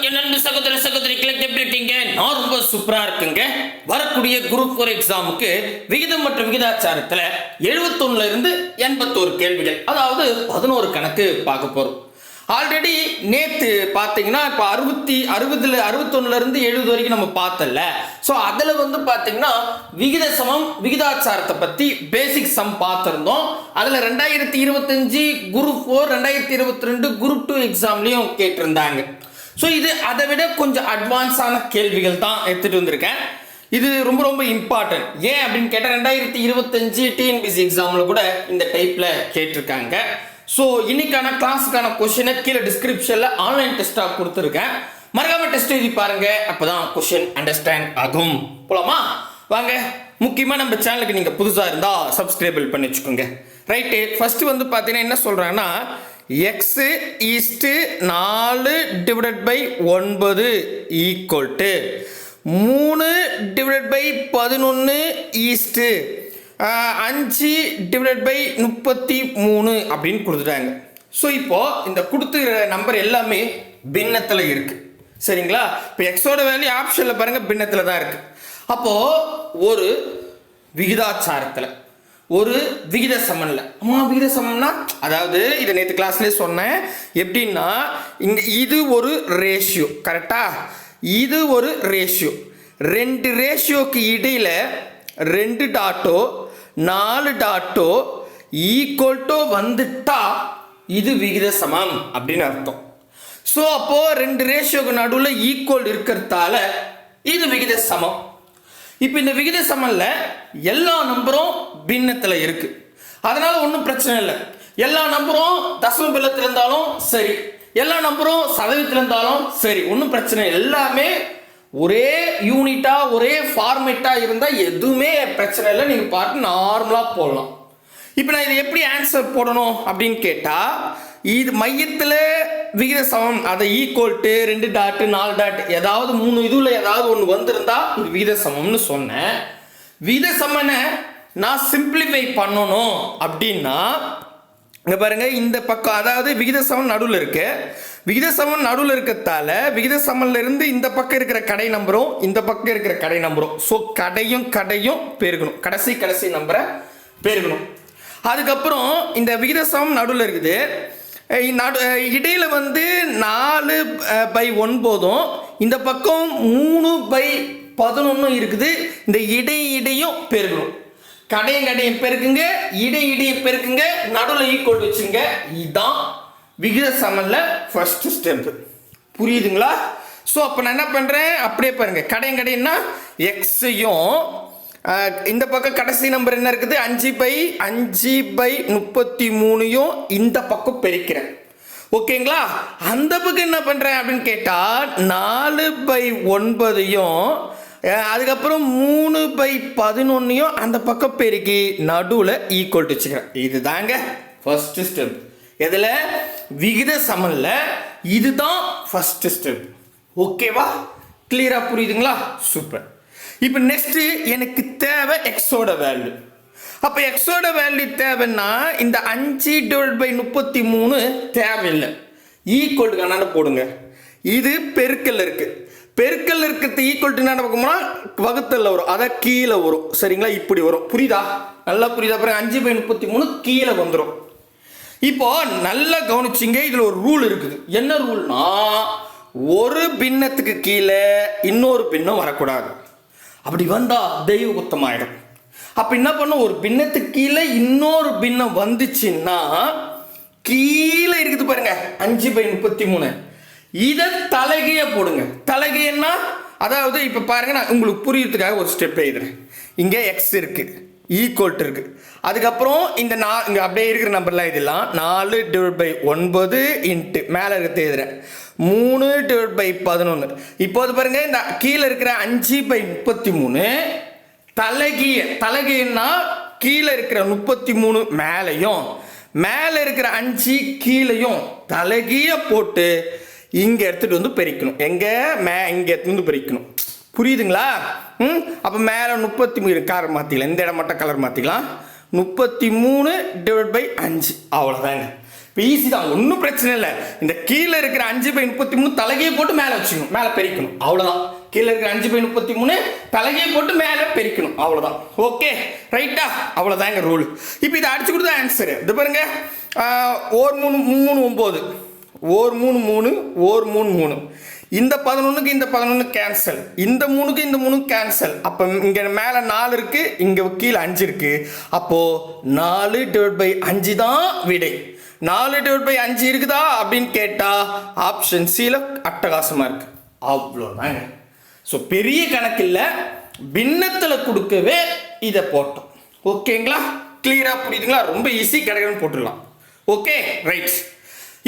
என் அன்பு சகோதர சகோதரிகளுக்கு எப்படி இருக்கீங்க? நான் ரொம்ப சூப்பரா இருக்குங்க. வரக்கூடிய குரூப் 4 எக்ஸாமுக்கு விகிதம் மற்றும் விகிதாச்சாரத்துல 71 இருந்து 81 கேள்விகள், அதாவது 11 கணக்கு பார்க்க போறோம். ஆல்ரெடி நேத்து பாத்தீங்கன்னா இப்ப 61 இருந்து 70 வரைக்கும் நம்ம பார்த்தல. ஸோ அதுல பாத்தீங்கன்னா விகித சமம் விகிதாச்சாரத்தை பத்தி பேசிக் சம் பார்த்திருந்தோம். அதுல 2025 குரூப் 4 2022 குரூப் 2 எக்ஸாம்லயும் கேட்டிருந்தாங்க. ஸோ இது அதை விட கொஞ்சம் அட்வான்ஸான கேள்விகள் தான் எடுத்துட்டு வந்திருக்கேன். இது ரொம்ப ரொம்ப இம்பார்ட்டன்ட். ஏன் அப்படின்னு கேட்டால் 2025 டிஎன்பிசி எக்ஸாம்ல கூட இந்த டைப்ல கேட்டிருக்காங்க. ஸோ இன்னைக்கான கிளாஸுக்கான கொஸ்டினை கீழே டிஸ்கிரிப்ஷன்ல ஆன்லைன் டெஸ்ட்டாக கொடுத்துருக்கேன். மறக்காம டெஸ்ட் எழுதி பாருங்க, அப்பதான் கொஸ்டின் அண்டர்ஸ்டாண்ட் ஆகும். போலாமா? வாங்க. முக்கியமாக நம்ம சேனலுக்கு நீங்க புதுசா இருந்தா சப்ஸ்கிரைபிள் பண்ணி வச்சுக்கோங்க. ரைட்டு. ஃபர்ஸ்ட் பார்த்தீங்கன்னா என்ன சொல்றாங்கன்னா x is to 4 divided by 9 equal to 3 divided by 11 is to 5 divided by 33 அப்படின்னு கொடுத்துட்டாங்க. ஸோ இப்போ இந்த கொடுத்துக்கிற நம்பர் எல்லாமே பின்னத்தில் இருக்கு. சரிங்களா? இப்போ எக்ஸோட வேல்யூ ஆப்ஷன்ல பாருங்க பின்னத்தில் தான் இருக்கு. அப்போ ஒரு விகிதாச்சாரத்தில் ஒரு விகித சமன்ல விகித சமம்னா அதாவது இதை நேற்று கிளாஸ்லேயே சொன்னேன். எப்படின்னா இங்க இது ஒரு ரேஷியோ, கரெக்டா? இது ஒரு ரேஷியோ. 2 ரேஷியோக்கு இடையில 2 டாட்டோ 4 டாட்டோ ஈக்குவல் டு வந்துட்டா இது விகித சமம் அப்படின்னு அர்த்தம். ஸோ அப்போ 2 ரேஷியோக்கு நடுவில் ஈக்குவல் இருக்கிறதால இது விகித சமம். இப்போ இந்த விகித சமன்ல எல்லா நம்பரும் பின்னத்தில் இருக்கு. அதனால ஒன்றும் பிரச்சனை இல்லை. எல்லா நம்பரும் தசம பின்னத்தில் இருந்தாலும் சரி, எல்லா நம்பரும் சதவீதத்தில் இருந்தாலும் சரி, ஒன்றும் பிரச்சனை இல்லை. எல்லாமே ஒரே யூனிட்டா ஒரே ஃபார்மேட்டா இருந்தால் எதுவுமே பிரச்சனை இல்லை. நீங்கள் பார்த்து நார்மலாக போடலாம். இப்போ நான் இதை எப்படி ஆன்சர் போடணும் அப்படின்னு கேட்டால், இது மையத்தில் விகித சமம், அதை ஈக்குவல் டு 2 டாட் 4 டாட் ஏதாவது 3 இதுல ஏதாவது ஒன்று வந்திருந்தா இது விகித சமம்னு சொன்னேன். விகித சமனை நான் சிம்பிளிஃபை பண்ணணும் அப்படின்னா இங்க பாருங்க, இந்த பக்கம் அதாவது விகித சமம் நடுவில் இருக்கு. விகித சமம் நடுவில் இருக்கிறதால விகித சமன்ல இருந்து இந்த பக்கம் இருக்கிற கடை நம்பரும் இந்த பக்கம் இருக்கிற கடை நம்பரும், ஸோ கடையும் பெருகணும், கடைசி நம்பரை பெருகணும். அதுக்கப்புறம் இந்த விகித சமம் நடுவில் இருக்குது. இடையில 4/9 இந்த பக்கம் 3/11 இருக்குது. இந்த இடையும் பெருகணும். கடையும் பெருக்குங்க, இடையும் பெருக்குங்க, நடுவில் ஈக்குவல் வச்சுங்க. இதுதான் விகித சமன்ல ஃபர்ஸ்ட் ஸ்டெப். புரியுதுங்களா? ஸோ அப்போ நான் என்ன பண்றேன், அப்படியே பாருங்க. கடைன்னா எக்ஸையும் இந்த பக்கம் கடைசி நம்பர் என்ன இருக்குது 5/33 இந்த பக்கம் பெருக்கிறேன். ஓகேங்களா? அந்த பக்கம் என்ன பண்றேன் அப்படின்னு கேட்டா 4/9 அதுக்கப்புறம் 3/11 அந்த பக்கம் பெருக்கி நடுவில் ஈக்குவல் வச்சுக்கிறேன். இதுதாங்க ஃபர்ஸ்ட் ஸ்டெப். எதுல? விகித சமன்ல இதுதான் ஃபர்ஸ்ட் ஸ்டெப். ஓகேவா? கிளியரா புரியுதுங்களா? சூப்பர். இப்போ நெக்ஸ்ட் எனக்கு தேவை எக்ஸோட வேல்யூ. அப்போ எக்ஸோட வேல்யூ தேவைன்னா இந்த 5/33 தேவையில்லை. ஈக்குவல் கண்ணாட போடுங்க. இது பெருக்கல் இருக்கு. பெருக்கல் இருக்கிறது ஈக்குவல் டு என்ன பார்க்கணும்னா வகுத்தல்ல வரும், அதை கீழே வரும். சரிங்களா? இப்படி வரும். புரியுதா? நல்லா புரியுதா? அப்புறம் 5/33 கீழே வந்துடும். இப்போ நல்லா கவனிச்சிங்க. இதுல ஒரு ரூல் இருக்குது. என்ன ரூல்னா, ஒரு பின்னத்துக்கு கீழே இன்னொரு பின்னம் வரக்கூடாது. அப்படி வந்தா தெய்வ குத்தமாயிடும். அப்ப என்ன பண்ணும், ஒரு பின்னத்துக்கு கீழே இன்னொரு பின்னம் வந்துச்சுன்னா கீழே இருக்குது பாருங்க 5/33 இதை தலைகைய போடுங்க. தலைகையன்னா அதாவது இப்ப பாருங்க, நான் உங்களுக்கு புரியறதுக்காக ஒரு ஸ்டெப் எழுதுறேன். இங்க எக்ஸ் இருக்கு, ஈக்குவல் இருக்கு. அதுக்கப்புறம் இந்த இங்க அப்படியே இருக்கிற நம்பர்லாம் இதெல்லாம் 4/9 இன்ட்டு மேலே இருக்கிறது எழுதுறேன் 3/11. இப்போது பாருங்க, இந்த கீழே இருக்கிற 5/33 தலைகைன்னா கீழே இருக்கிற 33 மேலையும் மேலே இருக்கிற 5 கீழையும் தலைகைய போட்டு இங்க எடுத்துட்டு பெருக்கணும். இங்க எடுத்துட்டு பெருக்கணும். புரியுதுங்களா? அப்போ மேலே 33 கலர் மாற்றிக்கலாம். இந்த இடம் மட்டும் கலர் மாற்றிக்கலாம். 33/5 அவ்வளோதாங்க. இப்போ ஈஸி தான், ஒன்றும் பிரச்சனை இல்லை. இந்த கீழே இருக்கிற 5/33 தலைகையை போட்டு மேலே வச்சுக்கணும், மேலே பெருக்கணும், அவ்வளோதான். கீழே இருக்கிற 5/33 தலைகையை போட்டு மேலே பெருக்கணும், அவ்வளோதான். ஓகே ரைட்டா, அவ்வளோதாங்க ரூல். இப்போ இதை அடிச்சு கொடுத்தா ஆன்சரு இது பாருங்க. 1 3 9, 1 3 3, 1 3 3. இந்த 11க்கு இந்த 11 கேன்சல், இந்த 3க்கு இந்த 3 கேன்சல். அப்போ இங்கே மேலே 4 இருக்கு, இங்கே கீழே 5 இருக்கு. அப்போ 4/5 தான் விடை. 4/5 இருக்குதா அப்படின்னு கேட்டா ஆப்ஷன் சில அட்டகாசமா இருக்கு, அவ்வளோதாங்க. ஸோ பெரிய கணக்கு இல்லை, பின்னத்தில் கொடுக்கவே இதை போட்டோம். ஓகேங்களா, கிளியரா புரியுதுங்களா? ரொம்ப ஈஸி, கடகடன்னு போட்டுடலாம். Okay right.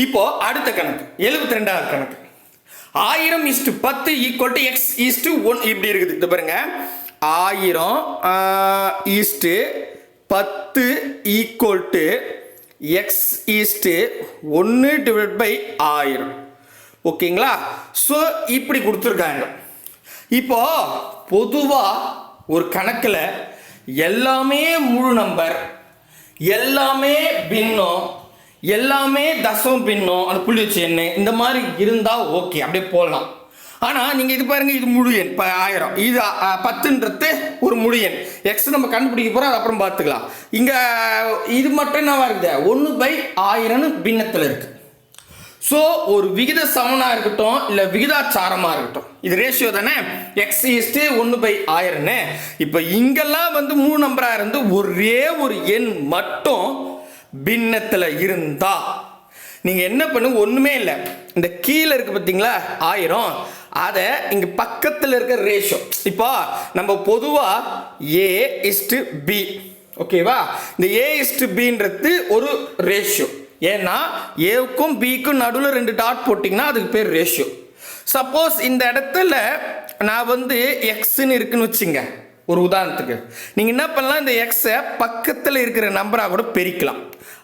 இப்போ அடுத்த கணக்கு 72வது கணக்கு. 1000:10 = x:1 இப்படி இருக்குது. இது பாருங்க, 1000:10 = x:1/1000. ஓகேங்களா? ஸோ இப்படி கொடுத்துருக்காங்க. இப்போ பொதுவா ஒரு கணக்கில் எல்லாமே முழு நம்பர், எல்லாமே பின்னம், எல்லாமே தசம பின்னம், அந்த புள்ளி வச்சு எண்ணு, இந்த மாதிரி இருந்தால் ஓகே, அப்படியே போடலாம். ஆனால் நீங்கள் இது பாருங்கள், இது முழு எண். இப்போ 1000, இது 10ன்றது ஒரு முழு எண். எக்ஸ் நம்ம கண்டுபிடிக்க போகிறோம், அது அப்புறம் பார்த்துக்கலாம். இங்கே இது மட்டும் என்னவா இருக்குது, 1/1000 பின்னத்தில் இருக்குது. ஸோ ஒரு விகித சமனாக இருக்கட்டும், இல்லை விகிதாச்சாரமாக இருக்கட்டும், இது ரேஷியோ தானே, x:1/1000. இப்போ இங்கெல்லாம் வந்து முழு நம்பராக இருந்து ஒரே ஒரு எண் மட்டும் பின்னத்தில் இருந்தா நீங்கள் என்ன பண்ணுங்க, ஒன்றுமே இல்லை, இந்த கீழே இருக்கு பார்த்தீங்களா 1000, அதை இங்கே பக்கத்தில் இருக்க ரேஷியோ. இப்போ நம்ம பொதுவாக A:B, ஓகேவா? இந்த A:B ஒரு ரேஷியோ. ஏன்னா ஏவுக்கும் பிக்கும் நடுவில் 2 டாட் போட்டிங்கன்னா அதுக்கு பேர் ரேஷியோ. சப்போஸ் இந்த இடத்துல நான் வந்து எக்ஸ்ன்னு இருக்குன்னு வச்சுங்க, ஒரு உதாரணத்துக்கு நீங்கள் என்ன பண்ணலாம், இந்த எக்ஸை பக்கத்தில் இருக்கிற நம்பராக கூட பெருக்கலாம்.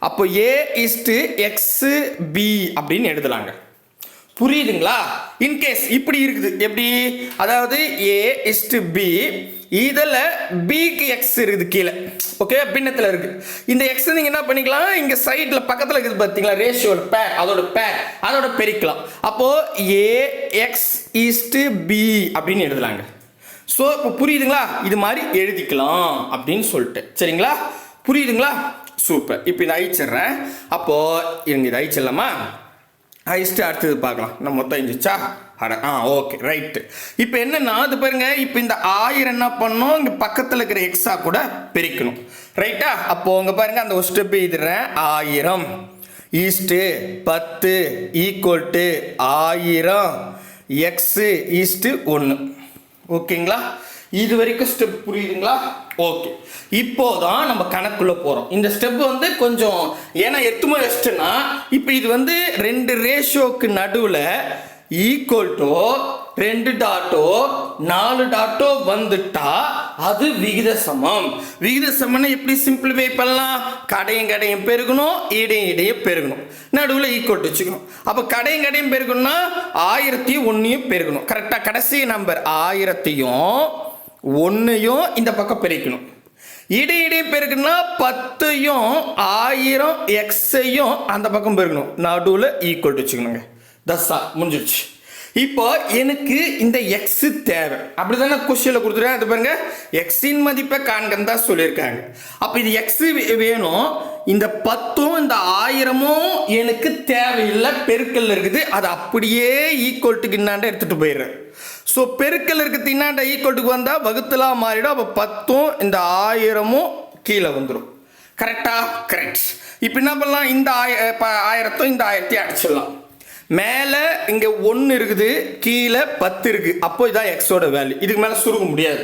அப்போ A:XB அப்படின்னு எழுதலாங்க. புரியுதுங்களா? இன்கேஸ் இப்படி இருக்குது, எப்படி, அதாவது A:B, இதில் பிக்கு எக்ஸ் இருக்குது கீழே, ஓகே, பின்னத்தில் இருக்கு. இந்த எக்ஸ் நீங்கள் என்ன பண்ணிக்கலாம், இங்கே சைடில் பக்கத்தில் இருக்குது பார்த்தீங்களா ரேஷியோட பேர், அதோட பெருக்கலாம். அப்போ AX:B அப்படின்னு எழுதலாங்க. ஸோ இப்போ புரியுதுங்களா? இது மாதிரி எழுதிக்கலாம் அப்படின்னு சொல்லிட்டு, சரிங்களா? புரியுதுங்களா? சூப்பர். இப்போ இதை அழிச்சிடுறேன். அப்போது இவங்க இதை அழிச்சிடலாமா? அழிச்சிட்டு அடுத்தது பார்க்கலாம். நம்ம மொத்தம் இருந்துச்சா? Okay right. இப்போ என்னன்னா அது பாருங்க, இப்போ இந்த 1000 என்ன பண்ணணும், இங்கே பக்கத்தில் இருக்கிற எக்ஸா கூட பெருக்கணும், ரைட்டா? அப்போ இங்கே பாருங்க, அந்த ஒரு ஸ்டெப் எழுதுறேன். 1000:10 = 1000 x:1. ஓகேங்களா? இது வரைக்கும் ஸ்டெப் புரியுதுங்களா? ஓகே. இப்போதான் நம்ம கணக்குள்ள போறோம். இந்த ஸ்டெப் வந்து கொஞ்சம், ஏன்னா எத்துமே வச்சுட்டுனா, இப்போ இது வந்து 2 ரேஷியோக்கு நடுவில் ஈக்குவல் டு 2 டாட்டோ 4 டாட்டோ வந்துட்டா அது விகித சமம். விகித சமம்னா எப்படி சிம்பிளிஃபை பண்ணலாம்? கடையும் பெருகணும், இடையும் பெருகணும், நடுவில் ஈக்குவல் டு வச்சுக்கணும். அப்போ கடையும் பெருகணும்னா 1000-1 பெருகணும். கரெக்டாக கடைசி நம்பர் 1000-1 இந்த பக்கம் பெருக்கணும். இடையும் பெருக்கணும்னா 10யும் 1000 எக்ஸையும் அந்த பக்கம் பெருக்கணும், நடுவில் ஈக்குவல் டு வச்சுக்கணுங்க. தஸ்ஸா முடிஞ்சிடுச்சு. இப்போ எனக்கு இந்த எக்ஸ் தேவை, அப்படிதானே கொஸ்டின்ல கொடுத்துருக்காங்க. அது பாருங்க, எக்ஸின் மதிப்பை காண்கன்னு தான் சொல்லியிருக்காங்க. அப்போ இது எக்ஸ் வேணும். இந்த 10ம் இந்த 1000ம் எனக்கு தேவையில்லை, பெருக்கல் இருக்குது, அது அப்படியே ஈக்குவல்ட்டுக்கு இன்னாண்ட எடுத்துட்டு போயிடுறேன். ஸோ பெருக்கல் இருக்கிறது இன்னாண்ட ஈக்குவல்ட்டுக்கு வந்தால் வகுத்தலாம் மாறிடும். அப்போ 10ம் இந்த 1000ம் கீழே வந்துடும். கரெக்டா? கரெக்ட். இப்போ என்ன பண்ணலாம், இந்த 1000த்தையும் இந்த 1000த்தையும் அடிச்சிடலாம். மேலே இங்கே 1 இருக்குது, கீழே 10 இருக்குது. அப்போ இதான் எக்ஸோட வேல்யூ. இதுக்கு மேலே சுருக்க முடியாது.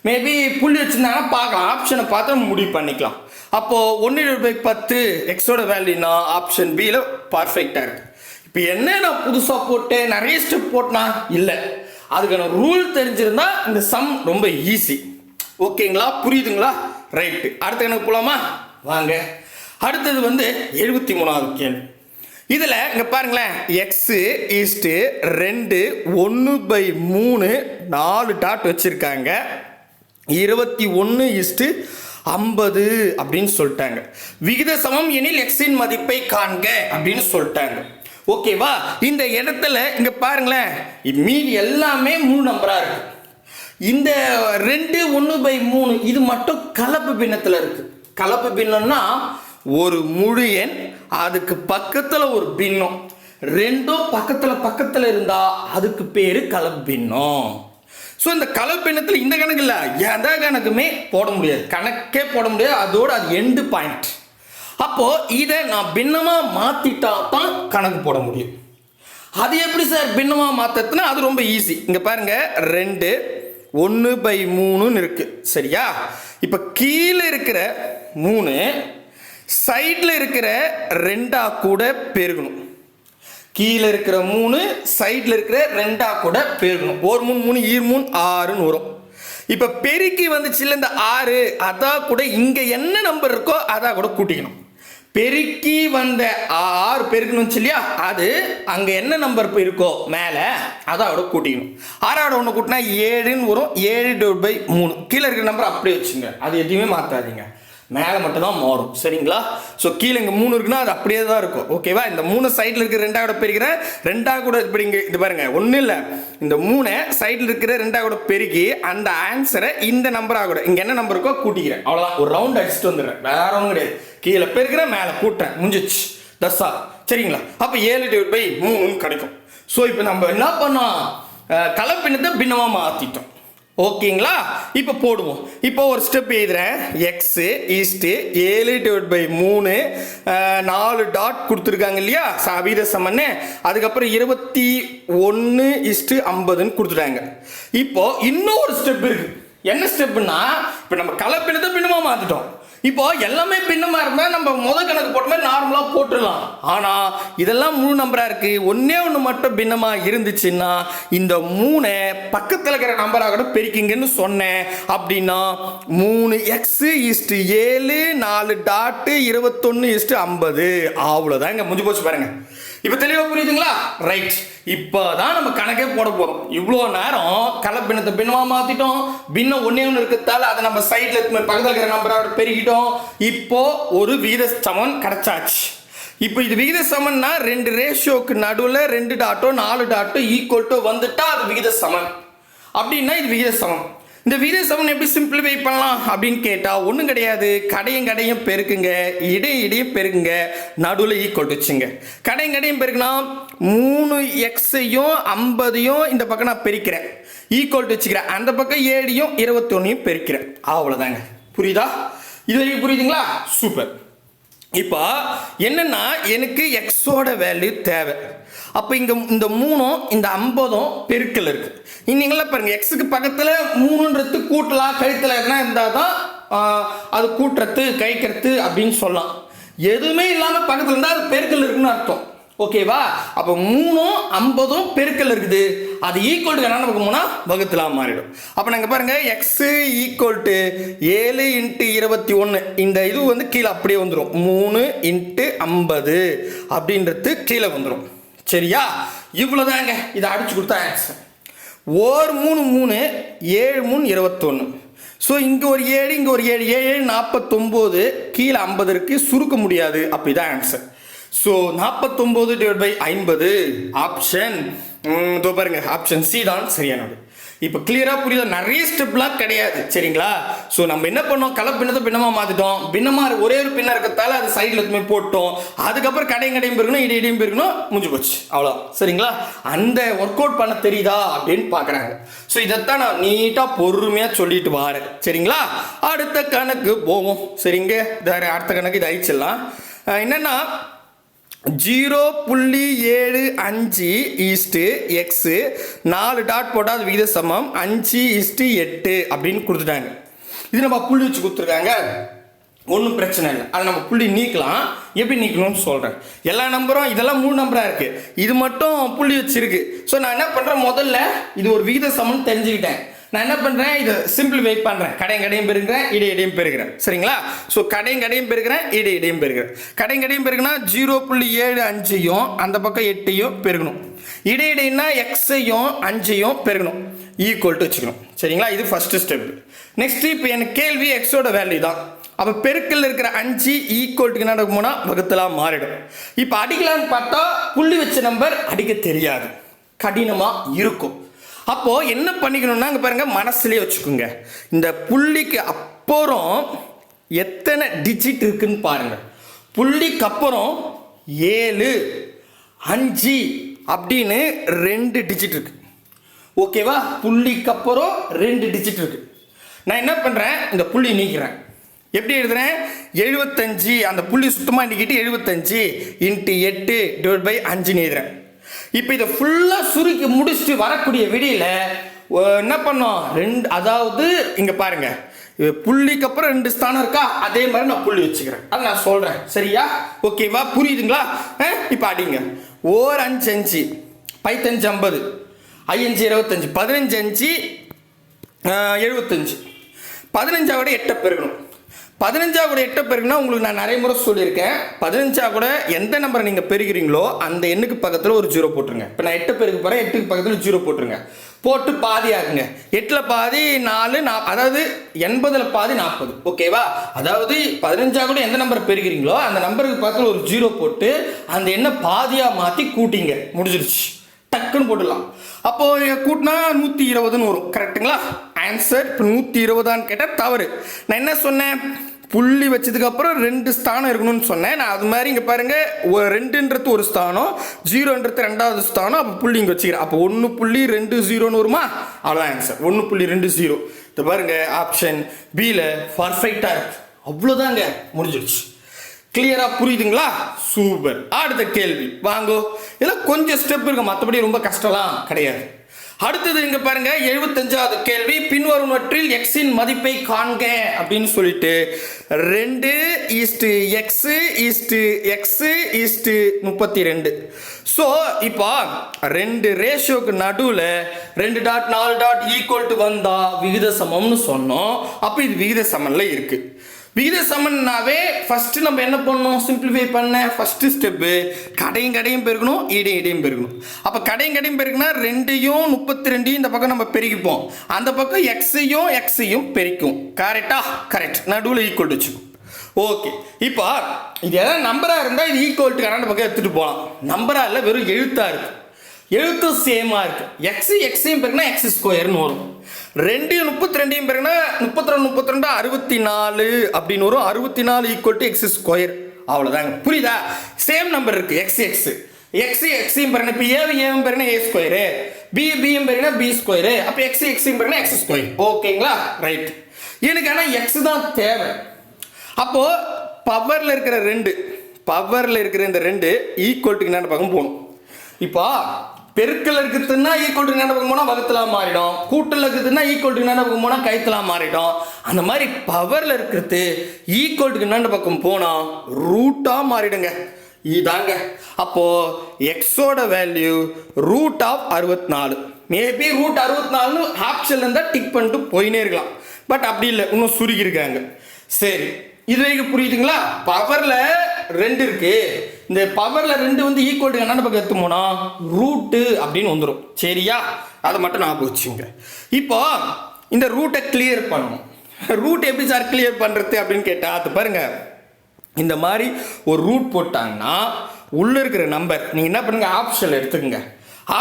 மேபி புள்ளி வச்சுருந்தாங்கன்னா பார்க்கலாம், ஆப்ஷனை பார்த்து முடிவு பண்ணிக்கலாம். அப்போது 1/10 எக்ஸோட வேல்யூனா ஆப்ஷன் பியில் பர்ஃபெக்டாக இருக்குது. இப்போ என்ன நான் புதுசாக போட்டேன், நிறைய ஸ்டெப் போட்டனா இல்லை, அதுக்கான ரூல் தெரிஞ்சிருந்தா இந்த சம் ரொம்ப ஈஸி. ஓகேங்களா? புரியுதுங்களா? ரைட்டு. அடுத்த எனக்கு போகலாமா? வாங்க. அடுத்தது வந்து 73வது கேள்வி. இதில் இங்கே பாருங்களேன், x:2 1/3 4 டாட் வச்சுருக்காங்க. 21:6 50 அப்படின்னு சொல்லிட்டாங்க. விகித சமம் எனில் எக்ஸின் மதிப்பை காண்க அப்படின்னு சொல்லிட்டாங்க. ஓகேவா? இந்த இடத்துல இங்க பாருங்களேன், மீதி எல்லாமே முழு நம்பரா இருக்கு. இந்த 2 1/3 இது மட்டும் கலப்பு பின்னத்தில் இருக்கு. கலப்பு பின்னம்னா ஒரு முழு எண், அதுக்கு பக்கத்துல ஒரு பின்னம், ரெண்டும் பக்கத்துல இருந்தா அதுக்கு பேரு கலப்பு பின்னம். ஸோ இந்த கலப்பு பின்னத்தில் இந்த கணக்கு இல்லை, எந்த கணக்குமே போட முடியாது, கணக்கே போட முடியாது. அதோட அது எண்டு பாயிண்ட். அப்போ இதை நான் பின்னமா மாத்திட்டா தான் கணக்கு போட முடியும். அது எப்படி சார் பின்னமா மாத்ததுன்னா அது ரொம்ப ஈஸி. இங்க பாருங்க 2 1/3 இருக்கு. சரியா? இப்ப கீழே இருக்கிற 3 சைட்ல இருக்கிற 2 கூட பெருகணும். கீழே இருக்கிற 3 சைட்ல இருக்கிற 2 கூட பெருகணும். 1 3 3 2 3 6ன்னு வரும். இப்ப பெருக்கி வந்துச்சு இல்ல இந்த 6, அதான் கூட இங்க என்ன நம்பர் இருக்கோ அதான் கூட கூட்டிக்கணும். பெருக்கி வந்த 6 பெருக்கணும் இல்லையா, அது அங்க என்ன நம்பர் இருக்கோ மேல அதோட கூட்டிக்கணும். 6ஓட 1 கூட்டினா 7ன்னு வரும். 7/3 கீழே இருக்கிற நம்பர் அப்படியே வச்சுங்க, அது எதுவுமே மாத்தாதீங்க, மேலே மட்டும் தான் மாறும். சரிங்களா? ஸோ கீழே இங்கே 3 இருக்குன்னா அது அப்படியே தான் இருக்கும். ஓகேவா? இந்த 3 சைடில் இருக்கிற 2 கூட பெருக்கிறேன், 2 கூட இப்படி இங்கே இது பாருங்க, ஒன்றும் இல்லை, இந்த 3 சைடில் இருக்கிற 2 கூட பெருக்கி அந்த ஆன்சரை இந்த நம்பராக கூட இங்கே என்ன நம்பர் இருக்கோ கூட்டிக்கிறேன். அவ்வளோதான், ஒரு ரவுண்ட் அடிச்சுட்டு வந்துடுறேன், வேற ஒன்றும் கிடையாது. கீழே பெருக்கிறேன், மேலே கூட்டுறேன், முடிஞ்சிச்சு. தஸ்ஸா? சரிங்களா? அப்போ 7/3 கிடைக்கும். ஸோ இப்போ நம்ம என்ன பண்ணோம், கலப்பினத்தை பின்னமாக மாற்றிட்டோம். ஓகேங்களா? இப்போ போடுவோம். இப்போ ஒரு ஸ்டெப் எழுதுறேன். எக்ஸ் ஈஸ்ட்டு 7/3 4 டாட் கொடுத்துருக்காங்க இல்லையா விகித சமன்னு. அதுக்கப்புறம் 21:50ன்னு கொடுத்துட்டாங்க. இப்போ இன்னொரு ஸ்டெப் இருக்கு. என்ன ஸ்டெப்னா, இப்போ நம்ம கலப்பினத்தை பின்னமா மாத்திட்டோம். இப்போ எல்லாமே பின்னமா இருந்தா நம்ம முதல் கணக்கு போட்ட மாதிரி நார்மலா போட்டுடலாம். ஆனா இதெல்லாம் முழு நம்பரா இருக்கு. ஒன்னே ஒன்று மட்டும் பின்னமா இருந்துச்சுன்னா இந்த 3 பக்கத்தில் இருக்கிற நம்பரா கூட பெருக்கிங்கன்னு சொன்னேன். அப்படின்னா 3x/7 4 டாட் 21:50 அவ்வளோதான். இங்க முடிஞ்சு போச்சு பாருங்க. இப்போ தெளிவாக புரியுதுங்களா? ரைட். இப்போதான் நம்ம கணக்கே போட போறோம். இவ்வளோ நேரம் கலப்பினத்தை பின்னமா மாத்திட்டோம். பின்னம் ஒன்னே ஒன்று இருக்கிறதால அதை நம்ம சைட்ல பக்கத்தில் இருக்கிற நம்பரோட பெருகிட்டோம். இப்போ ஒரு விகித சமன் கிடைச்சாச்சு. இப்போ இது விகித சமன்னா 2 ரேஷியோக்கு நடுவில் 2 டாட்டோ 4 டாட்டோ ஈக்குவல் டு வந்துட்டா அது விகித சமன். அப்படின்னா இது விகித சமன். இந்த விகித சமன் எப்படி சிம்பிளிஃபை பண்ணலாம் அப்படின்னு கேட்டால் ஒன்றும் கிடையாது. கடையும் பெருக்குங்க, இடையும் பெருக்குங்க, நடுவில் ஈக்குவல் டு வச்சுங்க. கடையும் பெருக்குனா 3x-ஐயும் 50-யும் இந்த பக்கம் நான் பெருக்கிறேன், ஈக்குவல் டு வச்சுக்கிறேன். அந்த பக்கம் 7-யும் 21-யும் பெருக்கிறேன். அவ்வளோதாங்க. புரியுதா? இது வரைக்கும் புரியுதுங்களா? சூப்பர். இப்போ என்னன்னா எனக்கு எக்ஸோட வேல்யூ தேவை. அப்போ இங்கே இந்த 3ம் இந்த 50ம் பெருக்கல் இருக்கு. நீங்களாம் பாருங்க, எக்ஸுக்கு பக்கத்தில் 3ன்றது கூட்டலாம் கழித்தல் எதுனா இருந்தால் தான் அது கூட்டுறது கழிக்கிறது அப்படின்னு சொல்லலாம். எதுவுமே இல்லாமல் பக்கத்தில் இருந்தால் அது பெருக்கல் இருக்குன்னு அர்த்தம். ஓகேவா? அப்போ 3ம் 50ம் பெருக்கல் இருக்குது. அது ஈக்குவல் டு என்ன நமக்கு 3 வகுத்தலாம் மாறிடும். அப்போ நாங்கள் பாருங்க, எக்ஸ் ஈக்குவல் டு 7 × 21 இந்த இது வந்து கீழே அப்படியே வந்துடும். 3 × 50 அப்படின்றது கீழே வந்துடும். சரியா? இவ்வளோதாங்க. இதை அடிச்சு கொடுத்தா ஆன்சர். 1 3 3 7 3 21. ஸோ இங்கே ஒரு 7 இங்கே ஒரு 7 7 49 கீழே 50 இருக்கு, சுருக்க முடியாது. அப்போ இதான் ஆன்சர். ஸோ 49/50 ஆப்ஷன் இதோ பாருங்க, ஆப்ஷன் சி தான் சரியானது. இப்போ கிளியராக புரியுதா? நிறைய ஸ்டெப்லாம் கிடையாது. சரிங்களா? ஸோ நம்ம என்ன பண்ணோம், கலப்பினத்தை பின்னமாக மாற்றிட்டோம். பின்னமாக ஒரே ஒரு பின்ன இருக்கிறதால அது சைடில் எதுவுமே போட்டோம். அதுக்கப்புறம் கடையும் பெருக்கணும், இடையும் பெருக்கணும், முடிஞ்சு போச்சு. அவ்வளோ. சரிங்களா? அந்த ஒர்க் அவுட் பண்ண தெரியுதா அப்படின்னு பார்க்குறாங்க. ஸோ இதைத்தான் நான் நீட்டாக பொறுமையாக சொல்லிட்டு வரேன். சரிங்களா? அடுத்த கணக்கு போவோம். சரிங்க, அடுத்த கணக்கு இது ஆயிடுச்சிடலாம். என்னன்னா 0.75 ஈஸ்ட்டு எக்ஸு 4 டாட் போட்டால் அது விகித சமம் 5:8 அப்படின்னு கொடுத்துட்டாங்க. இது நம்ம புள்ளி வச்சு கொடுத்துருக்காங்க. ஒன்றும் பிரச்சனை இல்லை, அதை நம்ம புள்ளி நீக்கலாம். எப்படி நீக்கணும்னு சொல்கிறேன். எல்லா நம்பரும் இதெல்லாம் 3 நம்பராக இருக்குது, இது மட்டும் புள்ளி வச்சிருக்கு. ஸோ நான் என்ன பண்ணுறேன், முதல்ல இது ஒரு விகித சமம் தெரிஞ்சுக்கிட்டேன். நான் என்ன பண்ணுறேன், இதை சிம்பிளிஃபை பண்ணுறேன். கடையும் பெருக்கிறேன், இடையும் பெருக்கிறேன். சரிங்களா? ஸோ கடையும் பெருக்கிறேன், இடையும் பெருக்கிறேன். கடையும் பெருக்குன்னா 0.75யும் அந்த பக்கம் 8யும் பெருக்கணும். இடையிடைன்னா எக்ஸையும் 5யும் பெருக்கணும், ஈக்குவல் டு வச்சுக்கணும். சரிங்களா? இது ஃபர்ஸ்ட் ஸ்டெப். நெக்ஸ்ட் இப்போ எனக்கு கேள்வி எக்ஸோட வேல்யூ தான். அப்போ பெருக்கல்ல இருக்கிற 5 ஈக்குவல்ட்டுக்கு என்ன நடக்குமோனா வகுத்தலாம் மாறிடும். இப்போ அடிக்கலான்னு பார்த்தா புள்ளி வச்ச நம்பர் அடிக்க தெரியாது, கடினமாக இருக்கும். அப்போது என்ன பண்ணிக்கணும்னா அங்கே பாருங்கள், மனசுலேயே வச்சுக்கோங்க, இந்த புள்ளிக்கு அப்புறம் எத்தனை டிஜிட் இருக்குன்னு பாருங்கள். புள்ளிக்கு அப்புறம் 7, 5 அப்படின்னு 2 டிஜிட் இருக்கு. ஓகேவா? புள்ளிக்கு அப்புறம் 2 டிஜிட் இருக்கு. நான் என்ன பண்ணுறேன், இந்த புள்ளி நீக்கிறேன். எப்படி எழுதுறேன், 75 அந்த புள்ளி சுத்தமாக நீக்கிட்டு 75 × 8 / 5 எழுதுறேன். இப்போ இதை ஃபுல்லாக சுருக்கி முடிச்சுட்டு வரக்கூடிய விடியில் என்ன பண்ணோம், 2, அதாவது இங்கே பாருங்க, புள்ளிக்கு அப்புறம் 2 ஸ்தானம் இருக்கா, அதே மாதிரி நான் புள்ளி வச்சுக்கிறேன். அதை நான் சொல்கிறேன், சரியா? ஓகேவா? புரியுதுங்களா? இப்போ அடிங்க. 1 5 5 5 50 5 25 15 5 75 15 கூட 8 பெருக்கணும். 15 கூட 8 பெருக்குனா உங்களுக்கு நான் நிறைய முறை சொல்லியிருக்கேன். 15 கூட எந்த நம்பரை நீங்கள் பெருக்கிறீங்களோ அந்த எண்ணுக்கு பக்கத்தில் ஒரு 0 போட்டுருங்க. இப்போ நான் 8 பெருக்கு போகிறேன், 8க்கு பக்கத்தில் 0 போட்டுருங்க. போட்டு பாதி ஆகுங்க. 8ல் பாதி 4, அதாவது 80ல் பாதி 40. ஓகேவா? அதாவது 15 கூட எந்த நம்பரை பெருக்கிறீங்களோ அந்த நம்பருக்கு பக்கத்தில் ஒரு 0 போட்டு அந்த எண்ணை பாதியாக மாற்றி கூட்டிங்க, முடிஞ்சிருச்சு. டக்குன்னு போட்டுடலாம். அப்போ கூட்டினா 120ன்னு வரும். கரெக்டுங்களா? ஆன்சர் இப்போ 120 கேட்டால் தவறு. நான் என்ன சொன்னேன், புள்ளி வச்சதுக்கு அப்புறம் 2 ஸ்தானம் இருக்கணும்னு சொன்னேன். நான் அது மாதிரி இங்கே பாருங்க, 2ன்றது ஒரு ஸ்தானம், 0ன்றது 2வது ஸ்தானம். அப்போ புள்ளி இங்கே வச்சுக்கிறேன். அப்போ 1.20 வருமா? அவ்வளோதான் ஆன்சர், 1.20. இது பாருங்க, ஆப்ஷன் பியில் பர்ஃபெக்டாக இருக்கு. அவ்வளோதாங்க, முடிஞ்சிடுச்சு. கிளியரா புரியுதுங்களா? சூப்பர். அடுத்த கேள்வி வாங்கோ. இதெல்லாம் கொஞ்சம் ஸ்டெப் இருக்கு, மற்றபடி ரொம்ப கஷ்டம்லாம் கிடையாது. அடுத்தது இங்க பாருங்க, 75வது கேள்வி. பின்வருவனவற்றில் எக்ஸின் மதிப்பை காண்க அப்படின்னு சொல்லிட்டு 2:x:32. ஸோ இப்போ 2 ரேஷியோக்கு நடுவில் 2 டாட் 4 டாட் ஈக்குவல் டு வந்தா விகித சமம்னு சொன்னோம். அப்போ இது விகித சமன்ல இருக்கு. விகித சமன்னாவே ஃபர்ஸ்ட் நம்ம என்ன பண்ணணும், சிம்பிளிஃபை பண்ண ஃபர்ஸ்ட் ஸ்டெப்பு கடையும் பெருக்கணும், இடையும் பெருக்கணும். அப்போ கடையும் பெருக்குனா 2யும் 32 இந்த பக்கம் நம்ம பெருக்கிப்போம், அந்த பக்கம் எக்ஸையும் பெருக்கும். கரெக்டா? கரெக்ட். நடுவில் ஈக்குவல் வச்சுக்கும். ஓகே. இப்போ இது எதாவது நம்பராக இருந்தால் இது ஈக்குவல் டு கரெக்ட் பக்கம் எடுத்துகிட்டு போகலாம். நம்பராக இல்லை, வெறும் எழுத்தாக இருக்கு. எழுத்து சேமாக இருக்கு. எக்ஸையும் பெருக்குனா x² வரும். 2 32 பெருக்குனா 32 64 அப்படின்னு வரும். 64 ஈக்குவல் டு x². அவ்வளோதாங்க. புரியுதா? சேம் நம்பர் இருக்கு. எக்ஸையும் பெருக்குனா இப்போ ஏவும் பெருக்குனா a², பியும் பெருக்குனா b². அப்போ எக்ஸையும் பெருக்குனா x². ஓகேங்களா? ரைட். எனக்கு ஆனால் எக்ஸ் தான் தேவை. அப்போ பவரில் இருக்கிற இந்த 2 ஈக்குவல் டு என்னென்ன பக்கம் போகணும். இப்போ பெருக்கல் இருக்குதுன்னா ஈக்குவல் டு என்ன பக்கம் போனால் வகுத்தலாம் மாறிடும், கூட்டல் இருக்குதுன்னா ஈக்குவல் டு என்ன பக்கம் போனால் கழித்தலாம் மாறிடும். அந்த மாதிரி பவரில் இருக்கிறது ஈக்குவல் டு என்ன பக்கம் போனால் ரூட்டாக மாறிடுங்க. இதாங்க. அப்போ எக்ஸோட வேல்யூ √64. மேபி √64 ஆப்ஷன்ல இருந்தால் டிக் பண்ணிட்டு போயினே இருக்கலாம். பட் அப்படி இல்லை, இன்னும் சுருக்கியிருக்காங்க. சரி, இது வரைக்கும் புரியுதுங்களா? பவரில் 2 இருக்கு. இந்த பவரில் 2 வந்து ஈக்குவல் டு என்னென்ன பக்கம் எடுத்து போனால் ரூட்டு அப்படின்னு வந்துடும். சரியா? அதை மட்டும் ஞாபகம் வச்சுங்க. இப்போ இந்த ரூட்டை கிளியர் பண்ணணும். ரூட் எப்படி சார் கிளியர் பண்ணுறது அப்படின்னு கேட்டால், அது பாருங்க, இந்த மாதிரி ஒரு ரூட் போட்டாங்கன்னா உள்ளே இருக்கிற நம்பர் நீங்கள் என்ன பண்ணுங்க, ஆப்ஷனில் எடுத்துக்கோங்க.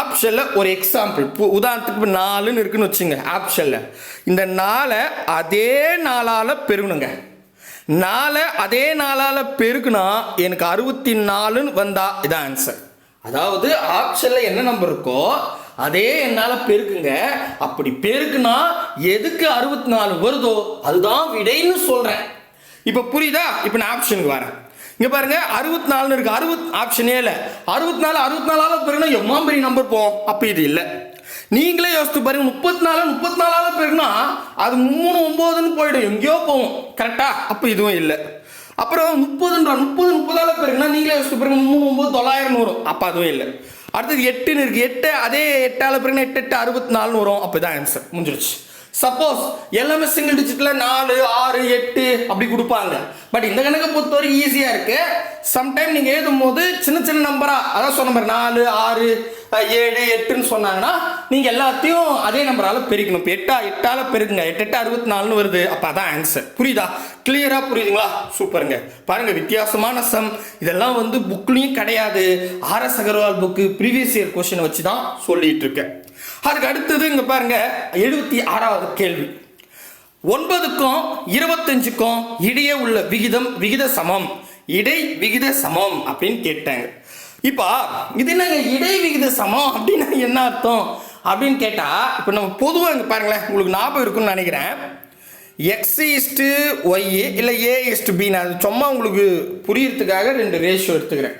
ஆப்ஷனில் ஒரு எக்ஸாம்பிள், உதாரணத்துக்கு 4ன்னு இருக்குன்னு வச்சுங்க. ஆப்ஷனில் இந்த 4 அதே 4ஆல் பெருகணுங்க. 4 அதே 4ஆல் பெருக்குனா எனக்கு 64ன்னு வந்தா இதான் ஆன்சர். அதாவது ஆப்ஷனில் என்ன நம்பர் இருக்கோ அதே என்னால் பெருக்குங்க. அப்படி பெருக்குனா எதுக்கு 64 வருதோ அதுதான் விடைன்னு சொல்கிறேன். இப்போ புரியுதா? இப்போ நான் ஆப்ஷனுக்கு வரேன். இங்கே பாருங்க, 64 இருக்கு. ஆப்ஷனே இல்லை. 64ஆல் பெருக்குனா எவ்வளோ பெரிய நம்பர் போகும். அப்போ இது இல்லை. நீங்களே யோசித்து பாருங்க, 34ஆல் பெருக்குனா அது 3 9ன்னு போயிடும், எங்கேயோ போகும். கரெக்டா? அப்போ இதுவும் இல்லை. அப்புறம் 30ஆல் பெருக்குனா நீங்களே யோசித்து பாருங்க, 3 9 900 வரும். அப்போ அதுவும் இல்லை. அடுத்தது 8ன்னு இருக்கு. 8 அதே 8ஆல் பெருக்குனா 8 8 64ன்னு வரும். அப்போ தான் ஆன்சர். முடிஞ்சிருச்சு. சப்போஸ் எல்லாமே சிங்கிள் டிஜிட்ல 4 6 8 அப்படி கொடுப்பாங்க. பட் இந்த கணக்கை பொறுத்தவரை ஈஸியா இருக்கு. சம்டைம் நீங்க எழுதும் போது சின்ன சின்ன நம்பரா, அதான் சொன்ன மாதிரி 4 6 7 8ன்னு சொன்னாங்கன்னா நீங்க எல்லாத்தையும் அதே நம்பரால பெருக்கணும். இப்போ 8ஆல பெருக்குங்க, 8 8 64ன்னு வருது. அப்போ அதான் ஆன்சர். புரியுதா? கிளியரா புரியுதுங்களா? சூப்பருங்க. பாருங்க, வித்தியாசமான சம். இதெல்லாம் வந்து புக்லையும் கிடையாது. RS Agarwal book previous year question வச்சு தான் சொல்லிட்டு இருக்கேன். அதுக்கு அடுத்தது இங்க பாருங்க, 76வது கேள்வி. 9க்கும் 25க்கும் இடையே உள்ள விகித சமம், இடை விகித சமம் அப்படின்னு கேட்டாங்க. இப்போ இது என்னங்க இடை விகித சமம் அப்படின்னா என்ன அர்த்தம் அப்படின்னு கேட்டா, இப்போ நம்ம பொதுவாக இங்க பாருங்களேன், உங்களுக்கு ஞாபகம் இருக்குன்னு நினைக்கிறேன். X:Y இல்லை A:B. நான் சும்மா உங்களுக்கு புரியறதுக்காக 2 ரேஷியோ எடுத்துக்கிறேன்.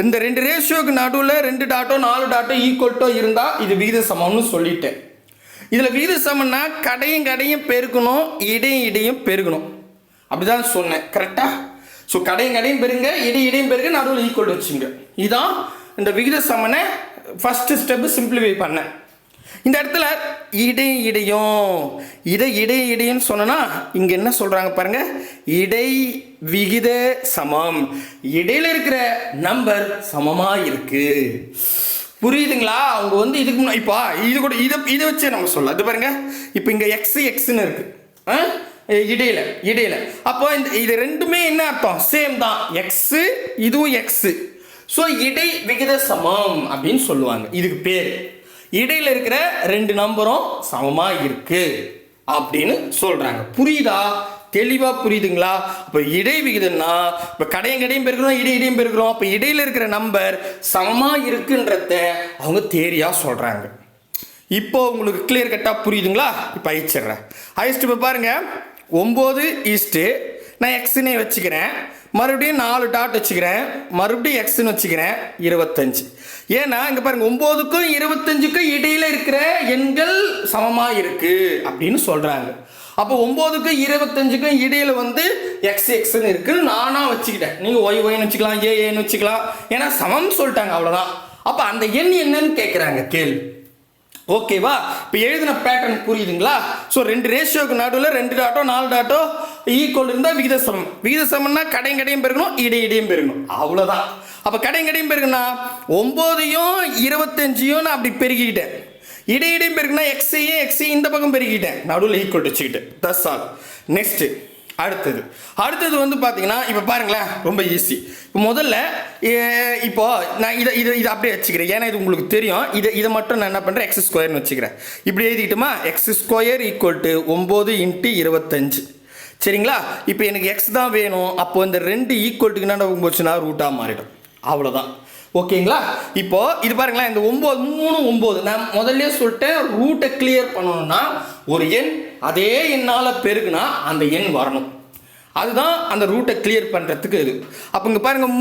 இந்த 2 ரேஷியோக்கு நடுவில் 2 டாட்டோ 4 டாட்டோ ஈக்குவல்ட்டோ இருந்தால் இது விகித சமம்னு சொல்லிட்டேன். இதில் விகித சமம்னா கடையும் பெருக்கணும், இடையும் பெருக்கணும். அப்படிதான் சொன்னேன், கரெக்டா? ஸோ கடையும் பெருங்க, இடையும் பெருங்க, நடுவில் ஈக்குவல் வச்சுங்க. இதுதான் இந்த விகித சமனை ஃபர்ஸ்ட் ஸ்டெப் சிம்பிளிஃபை பண்ணேன். இந்த இடத்துல இடையும் சொன்னா இங்க என்ன சொல்றாங்க பாருங்க, இடை விகித சமம், இடையில இருக்கிற நம்பர் சமமா இருக்கு. புரியுதுங்களா? அவங்க வந்து இதுக்கு முன்னாடி இப்போ இது கூட இதை வச்சே நம்ம சொல்லலாம். இது பாருங்க, இப்போ இங்க எக்ஸ்ன்னு இருக்கு இடையில. அப்போ இது ரெண்டுமே என்ன அர்த்தம்? சேம் தான். எக்ஸ், இதுவும் எக்ஸ். ஸோ இடை விகித சமம் அப்படின்னு சொல்லுவாங்க. இதுக்கு பேர் இடையில இருக்கிற 2 நம்பரும் சமமா இருக்கு அப்படின்னு சொல்றாங்க. புரியுதா? தெளிவா புரியுதுங்களா? இப்போ இடை விகிதம்னா இப்போ கடையும் பெருக்கிறோம், இடையும் பெருக்கிறோம். அப்போ இடையில இருக்கிற நம்பர் சமமா இருக்குன்றத அவங்க தேரியா சொல்றாங்க. இப்போ உங்களுக்கு கிளியர் கட்டா புரியுதுங்களா? இப்போ அழிச்சிடுறேன். அழிச்சிட்டு இப்போ பாருங்க, 9 நான் எக்ஸ்னே வச்சுக்கிறேன், மறுபடியும் 4 டாட் வச்சுக்கிறேன், மறுபடியும் எக்ஸ்ன்னு வச்சுக்கிறேன், 25. ஏன்னா இங்க பாருங்க, 9க்கும் 25க்கும் இடையில இருக்கிற எண்கள் சமமா இருக்கு அப்படின்னு சொல்றாங்க. அப்போ 9க்கும் 25க்கும் இடையில வந்து எக்ஸ்ன்னு இருக்கு, நானா வச்சுக்கிட்டேன். நீங்க ஒய்ன்னு வச்சுக்கலாம், ஏன்னு வச்சுக்கலாம், ஏன்னா சமம் சொல்லிட்டாங்க, அவ்வளவுதான். அப்ப அந்த எண் என்னன்னு கேட்கிறாங்க கேள்வி. ஓகேவா? இப்போ எழுதின பேட்டர்ன் புரியுதுங்களா? ஸோ 2 ரேஷியோக்கு நடுவில் 2 டாட்டோ 4 டாட்டோ ஈக்குவல் இருந்தால் விகித சமம்னா கடையும் பெருக்கணும், இடையும் பெருக்கணும், அவ்வளோதான். அப்போ கடையும் பெருக்குன்னா 9யும் 25யும் நான் அப்படி பெருக்கிக்கிட்டேன், இடையும் பெருக்குன்னா எக்ஸையும் இந்த பக்கம் பெருக்கிட்டேன், நடுவில் ஈக்குவல் வச்சுக்கிட்டேன். That's all. நெக்ஸ்ட் அடுத்தது வந்து பார்த்தீங்கன்னா, இப்போ பாருங்களேன், ரொம்ப ஈஸி. இப்போ முதல்ல இப்போ நான் இதை அப்படியே வச்சுக்கிறேன், ஏன்னா இது உங்களுக்கு தெரியும். இதை மட்டும் நான் என்ன பண்ணுறேன், x² வச்சுக்கிறேன். இப்படி எழுதிக்கிட்டுமா, x² = 9 × 25. சரிங்களா? இப்போ எனக்கு எக்ஸ் தான் வேணும். அப்போ இந்த 2 ஈக்குவல்ட்டுக்கு என்ன போச்சுன்னா ரூட்டாக மாறிடும், அவ்வளோதான். ஓகேங்களா? இப்போ இது பாருங்களேன், இந்த 9 நான் முதல்ல சொல்லிட்டேன், ரூட்டை கிளியர் பண்ணணும்னா ஒரு எண் அதே எண்ணால் பெருக்குனா அந்த எண் வரணும். அதுதான் அந்த ரூட்டை கிளியர் பண்ணுறதுக்கு இது. அப்போ இங்கே பாருங்கள்,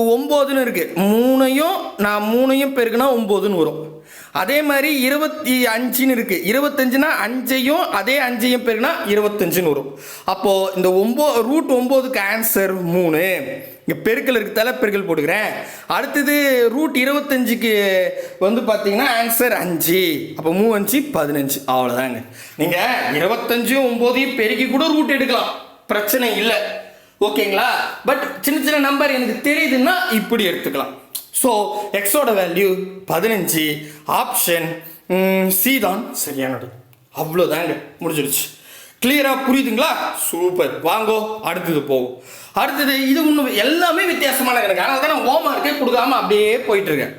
9ன்னு இருக்கு, 3யும் பெருக்குனா 9ன்னு வரும். அதே மாதிரி 25ன்னு இருக்கு, 25னா 5யும் அதே 5யும் பெருக்குனா 25ன்னு வரும். அப்போ இந்த ரூட் 9க்கு ஆன்சர் 3. இங்கே பெருக்கல் இருக்கிறதால பெருக்கல் போட்டுக்கிறேன். அடுத்தது ரூட் 25க்கு வந்து பார்த்தீங்கன்னா ஆன்சர் 5. அப்போ 3 5 15, அவ்வளோதாங்க. நீங்கள் 25யும் 9யும் பெருக்கி கூட ரூட் எடுக்கலாம், பிரச்சனை இல்லை. ஓகேங்களா? பட் சின்ன நம்பர் எனக்கு தெரியுதுன்னா இப்படி எடுத்துக்கலாம். ஸோ எக்ஸோட வேல்யூ 15. ஆப்ஷன் சி தான் சரியானது. அவ்வளோதாங்க, முடிஞ்சிடுச்சு. கிளியராக புரியுதுங்களா? சூப்பர். வாங்கோ அடுத்தது போகும். அடுத்தது இது இன்னும் எல்லாமே வித்தியாசமான கணக்கு, அதனால தான் நான் ஹோம்வொர்க்கே கொடுக்காம அப்படியே போயிட்டு இருக்கேன்.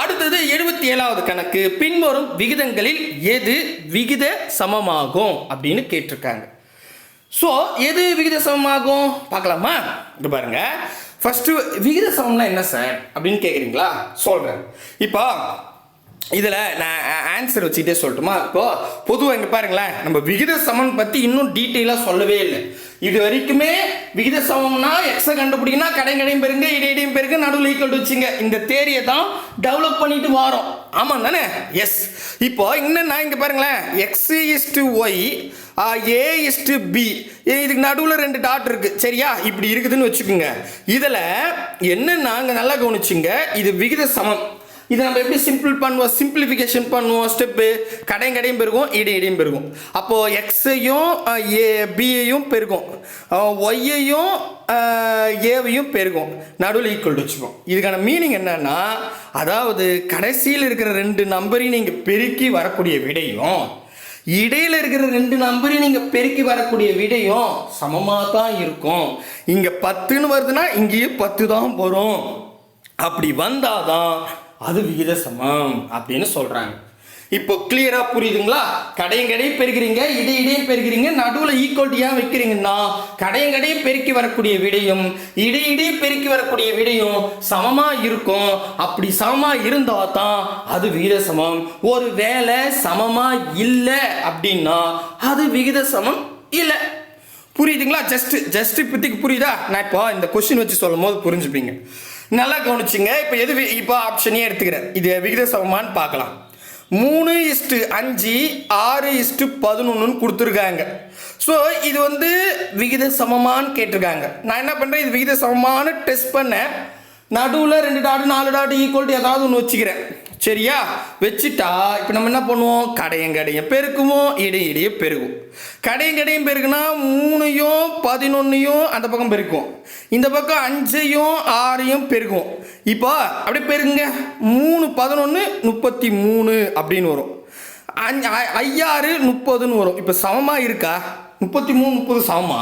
அடுத்தது 77வது கணக்கு. பின்வரும் விகிதங்களில் எது விகித சமமாகும் அப்படின்னு கேட்டிருக்காங்க. ஸோ எது விகித சமமாகும் பார்க்கலாமா? இது பாருங்க, ஃபர்ஸ்ட் விகித சமம்னா என்ன சார் அப்படின்னு கேட்குறீங்களா? சொல்கிறேன். இப்போ இதில் நான் ஆன்சர் வச்சுக்கிட்டே சொல்லட்டுமா? இப்போ பொதுவாக இங்கே பாருங்களேன், நம்ம விகித சமம் பற்றி இன்னும் டீட்டெயிலாக சொல்லவே இல்லை. இது வரைக்குமே விகித சமம்னா எக்ஸை கண்டுபிடிக்கனா கடையும் பெருங்க, இடையும் பெருங்க, நடுவில் ஈக்குவல் வச்சுங்க. இந்த தேரியை தான் டெவலப் பண்ணிட்டு வரோம். ஆமாம் தானே? எஸ். இப்போ என்னன்னா இங்கே பாருங்களேன், x:y a:b, இதுக்கு நடுவில் 2 டாட் இருக்கு, சரியா? இப்படி இருக்குதுன்னு வச்சுக்கோங்க. இதில் என்னன்னா இங்கே நல்லா கவனிச்சுங்க, இது விகித சமம். இதை நம்ம எப்படி சிம்பிளிஃபிகேஷன் பண்ணுவோம் ஸ்டெப்பு. கடையும் பெருகும், இடையும் பெருகும். அப்போது எக்ஸையும் பியையும் பெருகும், ஒய்யையும் ஏவையும் பெருகும், நடுவில் ஈக்குவல் வச்சுக்கோம். இதுக்கான மீனிங் என்னன்னா, அதாவது கடைசியில் இருக்கிற 2 நம்பரையும் நீங்கள் பெருக்கி வரக்கூடிய விடையும் இடையில இருக்கிற 2 நம்பரையும் நீங்கள் பெருக்கி வரக்கூடிய விடையும் சமமாக தான் இருக்கும். இங்கே 10ன்னு வருதுன்னா இங்கேயும் 10 தான் வரும். அப்படி வந்தாதான் அது விகித சமம் அப்படின்னு சொல்றாங்க. இப்போ கிளியரா புரியுதுங்களா? கடையும் பெருக்கிறீங்க, இடையும் பெருக்கிறீங்க, நடுவில் ஈக்குவல் ஏன் வைக்கிறீங்கன்னா கடையும் பெருக்கி வரக்கூடிய விடையும் இடையும் பெருக்கி வரக்கூடிய விடையும் சமமா இருக்கும். அப்படி சமமா இருந்தா தான் அது விகித சமம். ஒரு வேளை சமமா இல்லை அப்படின்னா அது விகித சமம் இல்லை. புரியுதுங்களா? ஜஸ்ட் இப்போதைக்கு புரியுதா? நான் இப்போ இந்த கொஸ்டின் வச்சு சொல்லும் போது புரிஞ்சுப்பீங்க. நல்லா கவனிச்சுங்க. இப்போ ஆப்ஷனே எடுத்துக்கிறேன். இது விகித சமமானு பார்க்கலாம். 3:5 6:11 கொடுத்துருக்காங்க. ஸோ இது விகித சமமானு கேட்டிருக்காங்க. நான் என்ன பண்ணுறேன், இது விகித சமமானு டெஸ்ட் பண்ணேன். நடுவில் 2 டாட் 4 டாட் ஈக்குவல் ஏதாவது ஒன்று வச்சுக்கிறேன். சரியா? வச்சுட்டா இப்போ நம்ம என்ன பண்ணுவோம், கடையும் பெருக்குவோம், இடையே பெருகும். கடையும் பெருக்குனா 3யும் 11யும் அந்த பக்கம் பெருக்கும், இந்த பக்கம் 5யும் 6யும் பெருக்கும். இப்போ அப்படியே பெருக்குங்க. 3 11 33 அப்படின்னு வரும். 5 30ன்னு வரும். இப்போ சமமா இருக்கா? 33 30 சமமா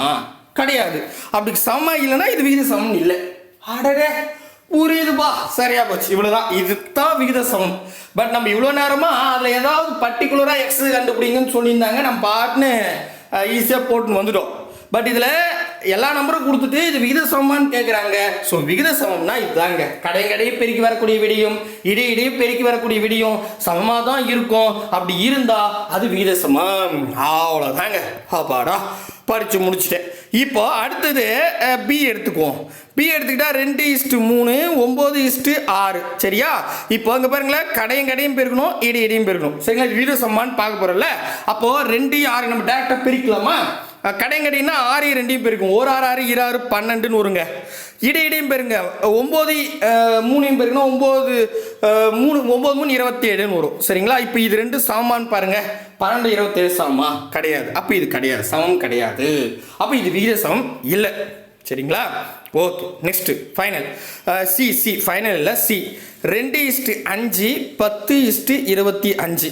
கிடையாது. அப்படி சமமா இல்லைன்னா இது விகித சமம் இல்லை. அடடே, புரியுதுப்பா, சரியா போச்சு. இவ்வளோதான், இதுதான் விகித சமம். பட் நம்ம இவ்வளோ நேரமாக அதில் ஏதாவது பர்டிகுலராக எக்ஸ் கண்டுபிடிங்கன்னு சொல்லியிருந்தாங்க. நம்ம பாட்டுன்னு ஈஸியாக போட்டுன்னு வந்துட்டோம். பட் இதில் எல்லா நம்பரும் கொடுத்துட்டு இது விகித சமமானு கேட்குறாங்க. ஸோ விகித சமம்னா இதுதாங்க. கடையும் பெருக்கி வரக்கூடிய விடையும் இடையும் பெருக்கி வரக்கூடிய விடையும் சமமாக தான் இருக்கும். அப்படி இருந்தால் அது விகித சமம். அவ்வளோதாங்க. அப்பாடா, படித்து முடிச்சுட்டேன். இப்போ அடுத்தது பி எடுத்துக்குவோம். பி எடுத்துக்கிட்டா 2:3 9:6. சரியா? இப்போ அங்கே பாருங்களேன், கடையும் பெருக்கணும், இடையும் பெருக்கணும். சரிங்களா? விகித சமமானு பார்க்க போகிறோம்ல. அப்போது 2 6 நம்ம டேரக்டாக பிரிக்கலாமா? கடைன்னா 6 2 பெருக்கும். 1 6 6 2 6 12ன்னு வருங்க. இடையும் பெருங்க. 9 3 பெருக்குன்னா 9 3 27ன்னு வரும். சரிங்களா? இப்போ இது 2 சமமானு பாருங்க. 12 27 சமமா கிடையாது. அப்போ இது கிடையாது, சமம் கிடையாது. அப்போ இது விகித சமம் இல்லை. சரிங்களா? Okay, next final. C final இல்லை, சி 2:5 10:25.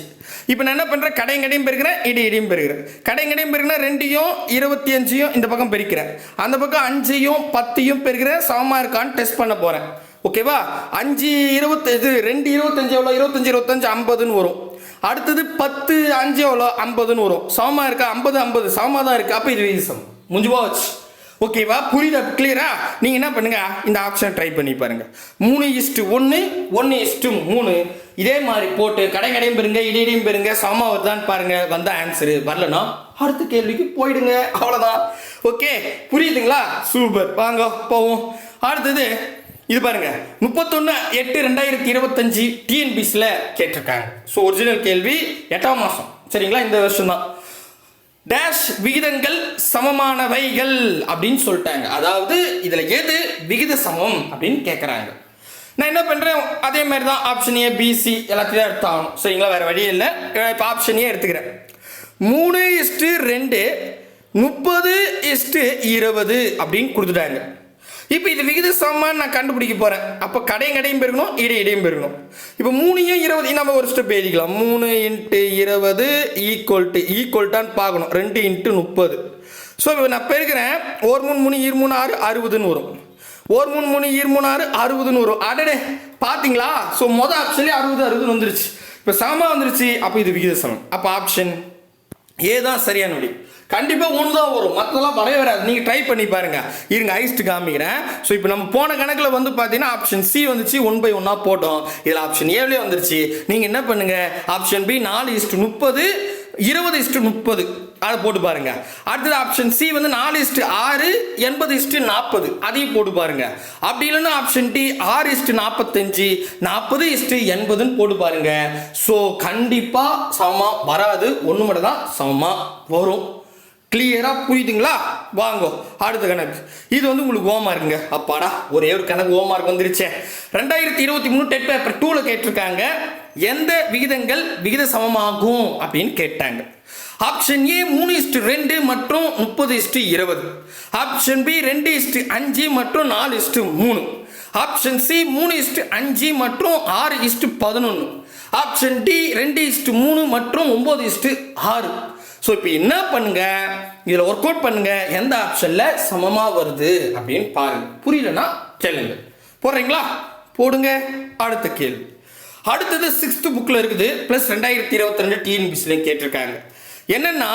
இப்போ நான் என்ன பண்ணுறேன், கடையும் பெருக்கிறேன், இடையும் பெருக்கிறேன். கடையும் பெருக்குன்னா 2யும் 25யும் இந்த பக்கம் பெருக்கிறேன், அந்த பக்கம் 5யும் 10யும் பெருக்கிறேன். சமமாக இருக்கான்னு டெஸ்ட் பண்ண போகிறேன். ஓகேவா? 5 20 இது 2 25 எவ்வளோ, 25 25 50ன்னு வரும். அடுத்தது 10 5 எவ்வளோ, 50ன்னு வரும். சமமாக இருக்கா? 50 50 சமமாக தான் இருக்குது. அப்போ இது விகித சமம். முடிஞ்சு போச்சு. ஓகேவா? புரியுதா? கிளியரா? நீங்கள் என்ன பண்ணுங்க, இந்த ஆப்ஷன் ட்ரை பண்ணி பாருங்க. 3:1 1:3 இதே மாதிரி போட்டு கடையும் பெருங்க, இடையும் பெருங்க, சமமா வருதான்னு பாருங்க. வந்த ஆன்சரு வரலன்னா அடுத்த கேள்விக்கு போயிடுங்க. அவ்வளோதான். ஓகே, புரியுதுங்களா? சூப்பர். வாங்க போவோம். அடுத்தது இது பாருங்க, 31/8/2025 டிஎன்பிசியில் கேட்டிருக்காங்க. ஸோ ஒரிஜினல் கேள்வி 8ஆம் மாதம். சரிங்களா? இந்த வருஷம் தான். டேஷ் விகிதங்கள் சமமானவைகள் அப்படின்னு சொல்லிட்டாங்க. அதாவது இதில் எது விகித சமம் அப்படின்னு கேட்குறாங்க. நான் என்ன பண்ணுறேன், அதே மாதிரி தான் ஆப்ஷன் ஏ பிசி எல்லாத்தையும் எடுத்தாகணும். சரிங்களா? வேறு வழியே இல்லை. இப்போ ஆப்ஷன் ஏ எடுத்துக்கிறேன். 3:2 30:20 அப்படின்னு கொடுத்துட்டாங்க. இப்போ இது விகித சமமானு நான் கண்டுபிடிக்க போகிறேன். அப்போ கடையும் பெருக்கணும், இடையும் பெருக்கணும். இப்போ 3யும் 20 நம்ம ஒரு ஸ்டெப் எழுதிக்கலாம். 3 × 20 ஈக்குவல்ட்டான்னு பார்க்கணும். 2 × 30. ஸோ இப்போ நான் பெருக்கிறேன். 1 3 3 2 3 6 60ன்னு வரும். 1 3 3 2 3 6 60ன்னு வரும். அடடே, பார்த்தீங்களா? ஸோ மொதல் ஆப்ஷன்லேயே 60 60ன்னு வந்துருச்சு. இப்போ சமமாக வந்துருச்சு. அப்போ இது விகித சமம். அப்போ ஆப்ஷன் ஏ தான் சரியான வழி. கண்டிப்பாக ஒன்று தான் வரும், மற்றதெல்லாம் வரவே வராது. நீங்கள் ட்ரை பண்ணி பாருங்கள். இருங்க, ஐஸ்ட்டு காமிக்கிறேன். ஸோ இப்போ நம்ம போன கணக்கில் பார்த்தீங்கன்னா ஆப்ஷன் சி வந்துச்சு, 1 by 1 போட்டோம். இதில் ஆப்ஷன் ஏவிலே வந்துருச்சு. நீங்கள் என்ன பண்ணுங்கள், ஆப்ஷன் பி 4:30 20:30 அதை போட்டு பாருங்க. அடுத்தது ஆப்ஷன் சி 4:6 80:40 அதையும் போட்டு பாருங்க. அப்படி இல்லைன்னா ஆப்ஷன் டி 6:45 40:80 போட்டு பாருங்க. ஸோ கண்டிப்பாக சமமாக வராது, ஒன்று மட்டும் தான் சமமாக வரும். கிளியரா புரியுதுங்களா? வாங்கோ அடுத்த கணக்கு. இது வந்து உங்களுக்கு ஹோம்வொர்க்குங்க. அப்பாடா ஒரே ஒரு கணக்கு ஹோம்வொர்க் வந்துருச்சே. 2023 டெட் பேப்பர் 2ல கேட்டிருக்காங்க, எந்த விகிதங்கள் விகித சமமாகும் அப்படின்னு கேட்டாங்க. ஆப்ஷன் ஏ 3:2 மற்றும் 30:20, ஆப்ஷன் பி 2:5 மற்றும் 4:3, ஆப்ஷன் சி 3:5 மற்றும் 6:11, ஆப்ஷன் டி 2:3 மற்றும் 9:6. ஸோ இப்போ என்ன பண்ணுங்க, இதில் ஒர்க் அவுட் பண்ணுங்க, எந்த ஆப்ஷன்ல சமமா வருது அப்படின்னு பாருங்க. புரியலன்னா கேளுங்க. போடுறீங்களா? போடுங்க. அடுத்த கேள்வி. அடுத்தது 6th புக்ல இருக்குது, பிளஸ் 2022 டிஎன்பிசிலையும் கேட்டிருக்காங்க. என்னன்னா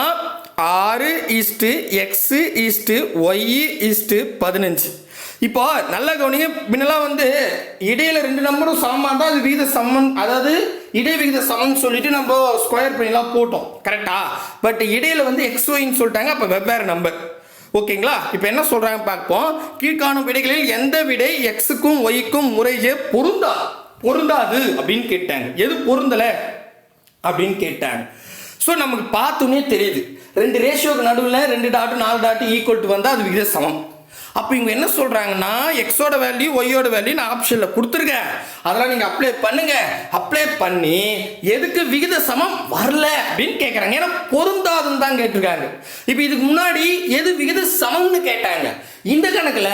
6:x:y:15. இப்போ நல்ல கவனிங்க. முன்னெல்லாம் வந்து இடையில 2 நம்பரும் சமமாக இருந்தால் அது விகித சமன், அதாவது இடை விகித சமன் சொல்லிட்டு நம்ம ஸ்கொயர் பண்ணிலாம் போட்டோம், கரெக்டா? பட் இடையில வந்து XYன்னு சொல்லிட்டாங்க, அப்போ வெவ்வேறு நம்பர். ஓகேங்களா? இப்போ என்ன சொல்றாங்க பார்ப்போம். கீழ்காணும் விடைகளில் எந்த விடை எக்ஸுக்கும் ஒய்க்கும் முறையே பொருந்தாது அப்படின்னு கேட்டாங்க. எது பொருந்தலை அப்படின்னு கேட்டாங்க. ஸோ நமக்கு பார்த்தோன்னே தெரியுது, 2 ரேஷியோக்கு நடுவில் 2 டாட்டு 4 டாட்டு ஈக்குவல் டு வந்தால் அது விகித சமம். அப்போ இவங்க என்ன சொல்றாங்கன்னா, எக்ஸோட வேல்யூ ஒய்யோட வேல்யூ நான் ஆப்ஷனில் கொடுத்துருக்கேன், அதெல்லாம் நீங்கள் அப்ளை பண்ணுங்க. அப்ளை பண்ணி எதுக்கு விகித சமம் வரல அப்படின்னு கேட்குறாங்க. ஏன்னா பொருந்தாதுன்னு தான் கேட்டிருக்காங்க. இப்போ இதுக்கு முன்னாடி எது விகித சமம்னு கேட்டாங்க. இந்த கணக்கில்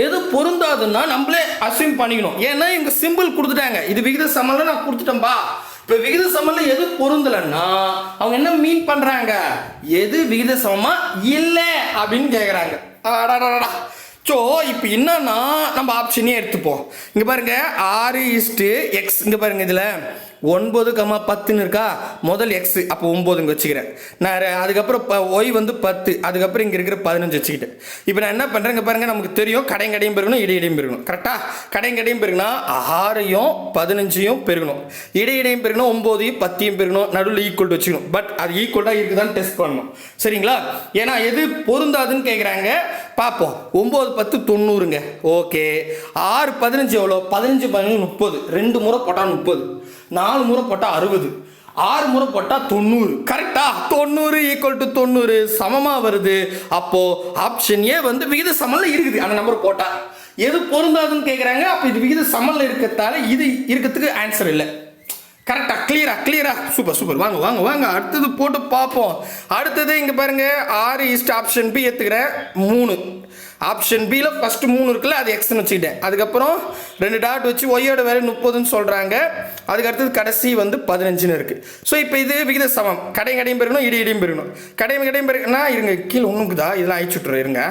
எது பொருந்தாதுன்னா நம்மளே அஸ்யூம் பண்ணிக்கணும். ஏன்னா இவங்க சிம்பிள் கொடுத்துட்டாங்க, இது விகித சமம்ல நான் கொடுத்துட்டேன்பா. இப்போ விகித சமம்ல எது பொருந்தலைன்னா அவங்க என்ன மீன் பண்றாங்க, எது விகித சமமா இல்லை அப்படின்னு கேட்குறாங்க. ஸோ இப்போ என்னன்னா நம்ம ஆப்ஷனே எடுத்துப்போம். இங்கே பாருங்க 6:x, இங்கே பாருங்க இதில் 9, 10 இருக்கா, முதல் எக்ஸ் அப்போ 9 இங்கே வச்சுக்கிறேன் நான். அதுக்கப்புறம் ஒய் வந்து 10, அதுக்கப்புறம் இங்கே இருக்கிற 15 வச்சுக்கிட்டேன். இப்போ நான் என்ன பண்ணுறேன், இங்கே பாருங்க நமக்கு தெரியும் கடையும் பெருகணும் இடையிடையும் பெருகணும், கரெக்டாக? கடையும் பெருகுனா 6யும் 15யும் பெருகணும், இடையிடையும் பெருகணும் 9யும் 10யும் பெருகணும், நடுவில் ஈக்குவல் வச்சுக்கணும். பட் அது ஈக்குவலாக இருக்குதான்னு டெஸ்ட் பண்ணணும், சரிங்களா? ஏன்னா எது பொருந்தாதுன்னு கேட்குறாங்க. பார்ப்போம். 9, 10 90ங்க. ஓகே. 6, 15 எவ்வளோ? 15, 15 30. 2 முறை போட்டால் 30, 4 முறை போட்டால் 60, 6 முறை போட்டால் 90. கரெக்டா? 90 ஈக்குவல் டு 90 சமமா வருது. அப்போ ஆப்ஷன் ஏ வந்து விகித சமன்ல இருக்குது. அந்த நம்பர் போட்டா எது பொருந்தாதுன்னு கேட்குறாங்க. அப்போ இது விகித சமன்ல இருக்கிறதால இது இருக்கிறதுக்கு ஆன்சர் இல்லை. கரெக்டா? கிளியரா? சூப்பர். வாங்க அடுத்தது போட்டு பார்ப்போம். அடுத்தது இங்கே பாருங்க 6 ஆப்ஷன் பி ஏற்றுக்கிற 3. ஆப்ஷன் பியில் ஃபர்ஸ்ட் 3 இருக்குல்ல, அது எக்ஸ்ன்னு வச்சுக்கிட்டேன். அதுக்கப்புறம் 2 டாட் வச்சு ஒய்யோட வேல்யூ 30ன்னு சொல்கிறாங்க. அதுக்கு அடுத்தது கடைசி வந்து 15ன்னு இருக்குது. ஸோ இப்போ இது விகித சமம். கடையும் பெருகணும் இடையிடையும் பெருகணும். கடையும் பெருகுனா இருங்க, கீழே ஒன்றுக்குதா, இதெல்லாம் அழிச்சுட்றேன் இருங்க,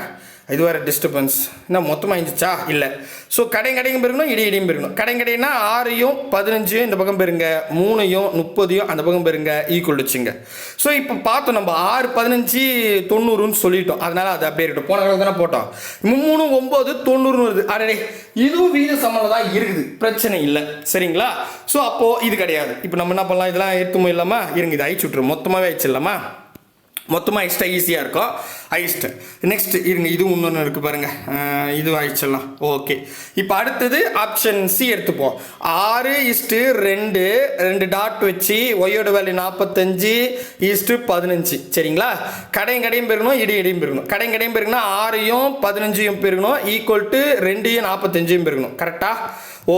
இது வேறு டிஸ்டர்பன்ஸ். என்ன மொத்தமாக இருந்துச்சா? இல்லை. ஸோ கடையும் பெருகணும் இடையிடையும் பெருகணும். கடைனா 6யும் 15யும் இந்த பக்கம் பெருங்க, 3யும் 30யும் அந்த பக்கம் பெருங்க, ஈக்குவல் வச்சுங்க. ஸோ இப்போ பார்த்தோம் நம்ம 6, 15 90ன்னு சொல்லிட்டோம், அதனால அது அப்படியே இருக்கட்டும். போன கணக்கு தானே போட்டோம். 3, 9 90ன்னு வருது. அடே இதுவும் வீத சமனில் தான் இருக்குது, பிரச்சனை இல்லை, சரிங்களா? ஸோ அப்போது இது கிடையாது. இப்போ நம்ம என்ன பண்ணலாம், இதெல்லாம் எடுத்துமோ இல்லாமல் இருங்க, இது அழிச்சு விட்ருவோம், மொத்தமாகவே அழிச்சிடலாமா? மொத்தமாக அழிச்சிட்டா ஈஸியாக இருக்கும். அழிச்சிட்டு நெக்ஸ்ட் இருங்க, இது இன்னொன்று இருக்குது பாருங்கள், இது அழிச்சிடலாம். ஓகே. இப்போ அடுத்தது ஆப்ஷன் சி எடுத்துப்போம். 6:2, 2 டாட் வச்சு ஒய்யோட வேல்யூ 45:15, சரிங்களா? கடையும் பெருகணும் இடையும் பெருகணும். கடையும் பெருகுனா 6யும் 15யும் பெருகணும், ஈக்குவல் டு 2யும் 45யும் பெருகணும், கரெக்டா?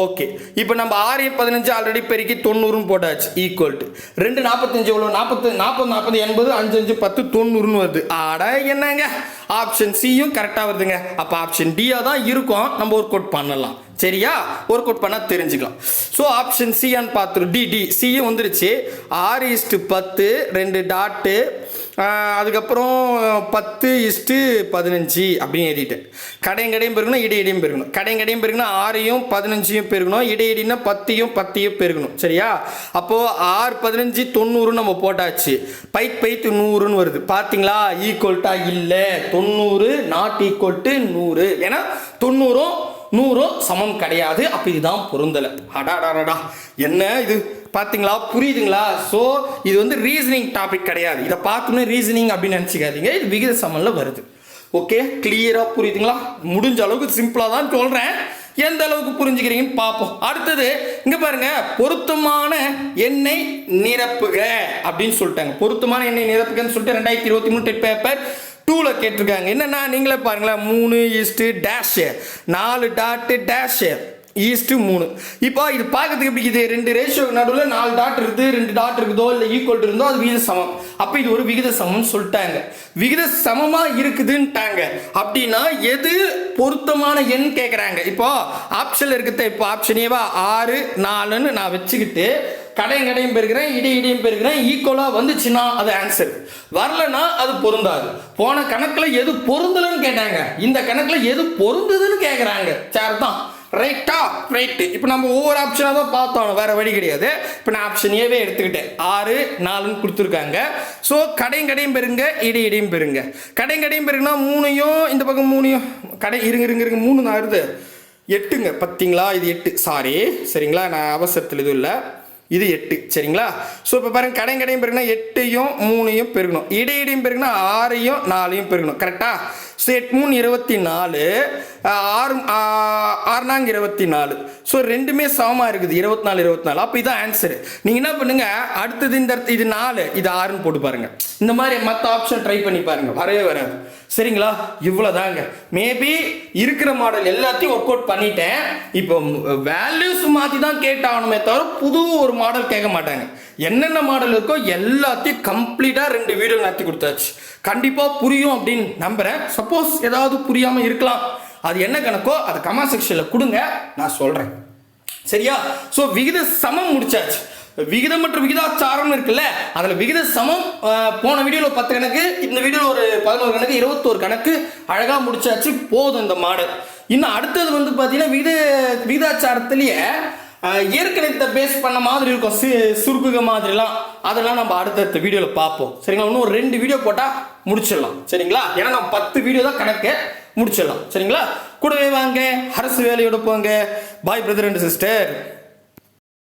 ஓகே. இப்போ நம்ம 6, 15 ஆல்ரெடி பெருக்கி 90ன்னு போட்டாச்சு, ஈக்குவல் டு 2, 45 எவ்வளோ? 40, 80, 5, 5, 10, 90ன்னு வருது. ஆடா என்னங்க, ஆப்ஷன் சியும் கரெக்டாக வருதுங்க. அப்போ ஆப்ஷன் டியா தான் இருக்கும். நம்ம ஒர்க் அவுட் பண்ணலாம், சரியா? ஒர்க் அவுட் பண்ணால் தெரிஞ்சுக்கலாம். ஸோ ஆப்ஷன் சியான்னு பார்த்துரும். டி சியும் வந்துருச்சு. 6:10, 2 டாட்டு, அதுக்கப்புறம் 10:15 அப்படின்னு எழுதிட்டேன். கடையும் பெருகணும் இடையிடையும் பெருகணும். கடையும் பெருகணும் 6யும் 15யும் பெருகணும், இடையிடைனா 10யும் 10யும் பெருகணும், சரியா? அப்போது 6, 15 90 நம்ம போட்டாச்சு. 100ன்னு வருது. பார்த்தீங்களா? ஈக்குவல்ட்டா இல்லை, 90 நாட் ஈக்குவல் டு 100. ஏன்னா 90ம் 100ம் சமம் கிடையாது. அப்போ இதுதான் பொருந்தலை. அடாடாடா என்ன இது பார்த்தீங்களா? புரியுதுங்களா? ஸோ இது வந்து ரீசனிங் டாபிக் கிடையாது. இதை பார்த்தோன்னே ரீசனிங் அப்படின்னு நினச்சிக்காதீங்க, இது விகித சமனில் வருது. ஓகே, கிளியராக புரியுதுங்களா? முடிஞ்ச அளவுக்கு சிம்பிளாக தான் சொல்கிறேன், எந்த அளவுக்கு புரிஞ்சுக்கிறீங்கன்னு பார்ப்போம். அடுத்தது இங்கே பாருங்க, பொருத்தமான எண்ணை நிரப்புக அப்படின்னு சொல்லிட்டாங்க. பொருத்தமான எண்ணை நிரப்புகன்னு சொல்லிட்டு 2023 டெட் பேப்பர் 2ல் கேட்டிருக்காங்க. என்னன்னா நீங்களே பாருங்களேன், 3:-, 4 டாட்டு டேஷ் ஈஸ்ட்டு 3. இப்போ இது பார்க்கறதுக்கு எப்படி இது 2 ரேஷியோ நடுவில் 4 டாட் இருக்குது, 2 டாட் இருக்குதோ இல்லை ஈக்குவல் இருந்தோ அது விகித சமம். அப்போ இது ஒரு விகித சமம்னு சொல்லிட்டாங்க. விகித சமமாக இருக்குதுன்ட்டாங்க. அப்படின்னா எது பொருத்தமான எண் கேட்குறாங்க. இப்போ ஆப்ஷனில் இருக்குது. இப்போ ஆப்ஷன் ஏவா 6, 4ன்னு நான் வச்சுக்கிட்டு கடையும் பெருக்கிறேன், இடையும் பெருக்கிறேன், ஈக்குவலாக வந்துச்சுன்னா அது ஆன்சர். வரலன்னா அது பொருந்தாது. போன கணக்கில் எது பொருந்தலன்னு கேட்டாங்க, இந்த கணக்கில் எது பொருந்ததுன்னு கேட்குறாங்க. சார் தான் ரைட்டா? ரைட்டு. இப்போ நம்ம ஒவ்வொரு ஆப்ஷனாக தான் பார்த்தோம், வேறு வழி கிடையாது. இப்போ நான் ஆப்ஷன் ஏவே எடுத்துக்கிட்டேன். 6, 4ன்னு கொடுத்துருக்காங்க. ஸோ கடையும் பெருங்க, இடையும் பெருங்க. கடையும் பெருங்கன்னா 3யும் இந்த பக்கம் 3யும் இருங்க 3 தான் வருது. 8ங்க பார்த்தீங்களா? இது 8. சாரி, சரிங்களா, நான் அவசரத்தில் எதுவும் இல்லை. இது 8 சரிங்களா. ஸோ இப்போ பாருங்க, கடையும் பெருகுனா 8யும் 3யும் பெருகணும், இடையும் பெருகுனா 6யும் 4யும் பெருகணும். கரெக்டா? ஸோ 8 3 24, 6 24. ஸோ ரெண்டுமே சமமாக இருக்குது, 24. அப்போ இதான் ஆன்சரு. நீங்கள் என்ன பண்ணுங்க, அடுத்தது இது 4, இது 6ன்னு போட்டு பாருங்க. இந்த மாதிரி மற்ற ஆப்ஷன் ட்ரை பண்ணி பாருங்க, வரவே வராது. சரிங்களா? இவ்வளோதாங்க. மேபி இருக்கிற மாடல் எல்லாத்தையும் ஒர்க் அவுட் பண்ணிட்டேன். இப்போ வேல்யூஸ் மாற்றி தான் கேட்டாகணுமே தவிர புது ஒரு மாடல் கேட்க மாட்டாங்க. என்னென்ன மாடல் இருக்கோ எல்லாத்தையும் கம்ப்ளீட்டாக 2 வீடியோ நடத்தி கொடுத்தாச்சு. கண்டிப்பாக புரியும் அப்படின்னு நம்புகிறேன். சப்போஸ் ஏதாவது புரியாமல் இருக்கலாம், அது என்ன கணக்கோ அதை கமெண்ட் செக்ஷனில் கொடுங்க, நான் சொல்கிறேன். சரியா? ஸோ விகித சமம் முடிச்சாச்சு. விகிதம் மற்றும் விகிதாச்சாரம் இருக்குல்ல, அதில் விகித சமம் போன வீடியோவில் 10 கணக்கு, இந்த வீடியோவில் ஒரு 11 கணக்கு, 21 கணக்கு அழகாக முடிச்சாச்சு. போதும் இந்த மாடல். இன்னும் அடுத்தது வந்து பார்த்தீங்கன்னா விகிதாச்சாரத்திலேயே இயற்கணிதத்தை பேஸ் பண்ண மாதிரி இருக்கும், சுருக்குக மாதிரிலாம். அதெல்லாம் நம்ம அடுத்தடுத்த வீடியோவில் பார்ப்போம். சரிங்களா? இன்னும் ஒரு 2 வீடியோ போட்டால் முடிச்சிடலாம். சரிங்களா? ஏன்னா நம்ம 10 வீடியோ தான் கணக்கு, முடிச்சிடலாம். சரிங்களா? கூடவே வாங்க, அரசு வேலையோட போங்க. பாய் பிரதர் அண்ட் சிஸ்டர்.